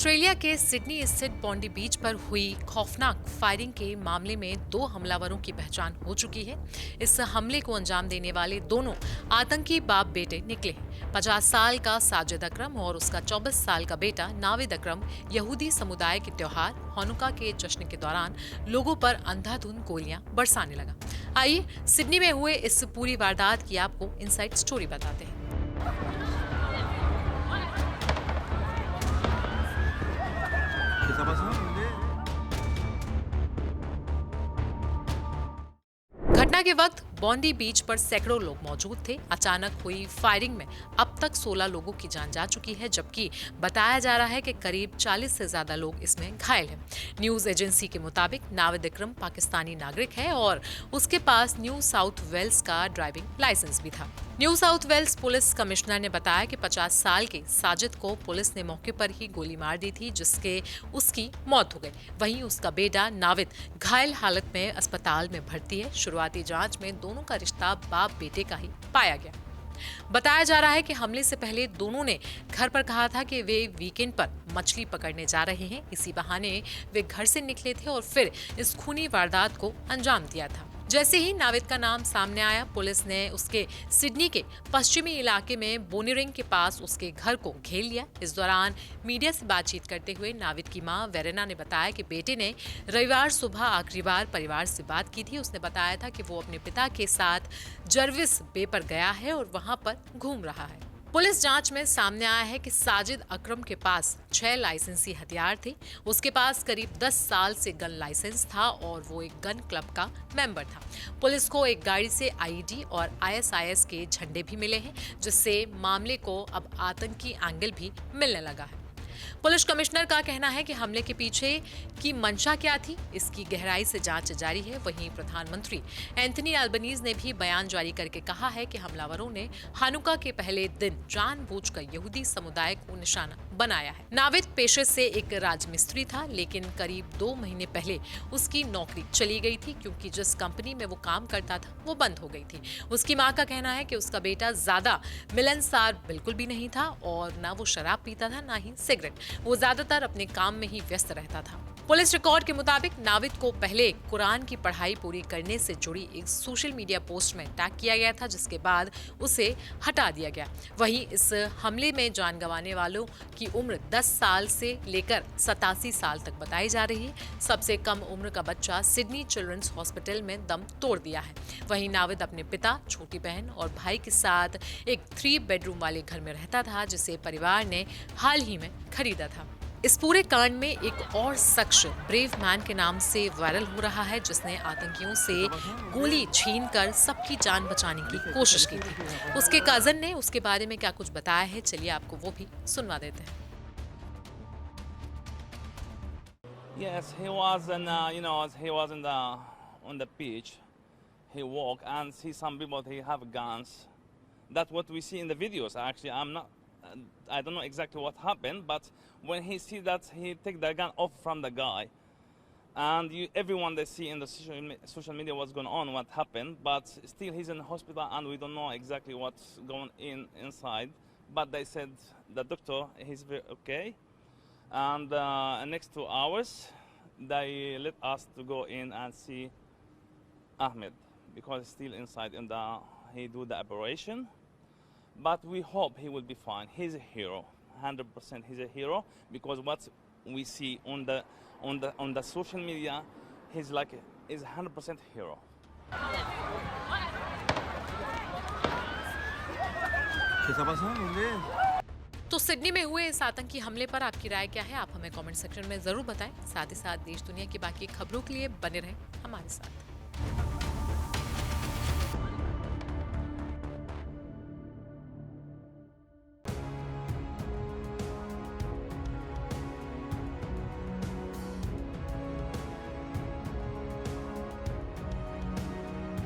Australia के Sydney स्थित बॉन्डी बीच पर हुई खौफनाक फायरिंग के मामले में 2 हमलावरों की पहचान हो चुकी है। इस हमले को अंजाम देने वाले दोनों आतंकी बाप बेटे निकले हैं। 50 साल का साजिद अकरम और उसका 24 साल का बेटा नाविद अकरम यहूदी समुदाय के त्योहार हनुका के जश्न के दौरान लोगों पर अंधाधुंध गोलियां बरसाने लगा। आइए सिडनी में हुए इस पूरी वारदात की आपको इनसाइड स्टोरी बताते हैं। ¿Qué está pasando? घटना के वक्त बॉन्डी बीच पर सैकड़ों लोग मौजूद थे। अचानक हुई फायरिंग में अब तक 16 लोगों की जान जा चुकी है, जबकि बताया जा रहा है कि करीब 40 से ज्यादा लोग इसमें घायल हैं। न्यूज एजेंसी के मुताबिक नाविद अकरम पाकिस्तानी नागरिक है और उसके पास न्यू साउथ वेल्स का ड्राइविंग लाइसेंस भी था। New South Wales police commissioner ने बताया कि 50 साल के साजिद को पुलिस ने मौके पर ही गोली मार दी थी, जिसके उसकी मौत हो गई। वहीं उसका बेटा नाविद घायल हालत में अस्पताल में भर्ती है। शुरुआती जांच में दोनों का रिश्ता बाप बेटे का ही पाया गया। बताया जा रहा है कि हमले से पहले दोनों ने घर पर कहा था कि वे वीकेंड पर मछली पकड़ने जा रहे हैं। इसी बहाने वे घर से निकले थे और फिर इस खूनी वारदात को अंजाम दिया था। जैसे ही नाविद का नाम सामने आया, पुलिस ने उसके सिडनी के पश्चिमी इलाके में बोनीरिंग के पास उसके घर को घेर लिया। इस दौरान मीडिया से बातचीत करते हुए नाविद की मां वेरेना ने बताया कि बेटे ने रविवार सुबह आखिरी बार परिवार से बात की थी। उसने बताया था कि वो अपने पिता के साथ जर्विस बे पर गया है और वहां पर घूम रहा है। पुलिस जांच में सामने आया है कि साजिद अकरम के पास 6 लाइसेंसी हथियार थे। उसके पास करीब 10 साल से गन लाइसेंस था और वो एक गन क्लब का मेंबर था। पुलिस को एक गाड़ी से आईडी और आईएसआईएस के झंडे भी मिले हैं, जिससे मामले को अब आतंकी एंगल भी मिलने लगा है। पुलिस कमिश्नर का कहना है कि हमले के पीछे की मंशा क्या थी, इसकी गहराई से जांच जारी है। वहीं प्रधानमंत्री एंथनी अल्बनीज ने भी बयान जारी करके कहा है कि हमलावरों ने हानुका के पहले दिन जानबूझकर यहूदी समुदाय को निशाना बनाया है। नाविद पेशे से एक राजमिस्त्री था, लेकिन करीब 2 महीने पहले उसकी नौकरी चली गई थी, क्योंकि जिस कंपनी में वो काम करता था वो बंद हो गई थी। उसकी मां का कहना है कि उसका बेटा ज्यादा मिलनसार बिल्कुल भी नहीं था और ना वो शराब पीता था, ना ही सिगरेट। वो ज्यादातर अपने काम में ही व्यस्त रहता था। पुलिस रिकॉर्ड के मुताबिक नाविद को पहले कुरान की पढ़ाई पूरी करने से जुड़ी एक सोशल मीडिया पोस्ट में टैग किया गया था, जिसके बाद उसे हटा दिया गया। वहीं इस हमले में जान गंवाने वालों की उम्र 10 साल से लेकर 87 साल तक बताई जा रही है। सबसे कम उम्र का बच्चा सिडनी चिल्ड्रंस हॉस्पिटल में दम तोड़ दिया है। वहीं नाविद अपने पिता, छोटी बहन और भाई के साथ एक 3 बेडरूम वाले घर में रहता था, जिसे परिवार ने हाल ही में खरीदा था। इस पूरे कांड में एक और शख्स ब्रेव मैन के नाम से वायरल हो रहा है, जिसने आतंकियों से गोली छीनकर सबकी जान बचाने की कोशिश की थी। उसके कजन ने उसके बारे में क्या कुछ बताया है, चलिए आपको वो भी सुनवा देते हैं। Yes, he was as he was on the beach. He walked and see some people they have guns. That's what we see in the videos. Actually, I don't know exactly what happened, but when he see that, he take the gun off from the guy, and everyone they see in the social media what's going on, what happened, but still he's in the hospital and we don't know exactly what's going inside. But they said the doctor he's very okay, and next 2 hours they let us to go in and see Ahmed because he's still inside and he do the operation. But we hope he will be fine. He's a hero, 100%. He's a hero because what we see on the social media, he's 100% hero. ¿Qué está pasando? तो Sydney में हुए इस आतंकी हमले पर आपकी राय क्या है, आप हमें कमेंट सेक्शन में जरूर बताएं। साथ ही साथ देश दुनिया की बाकी खबरों के लिए बने रहें हमारे साथ।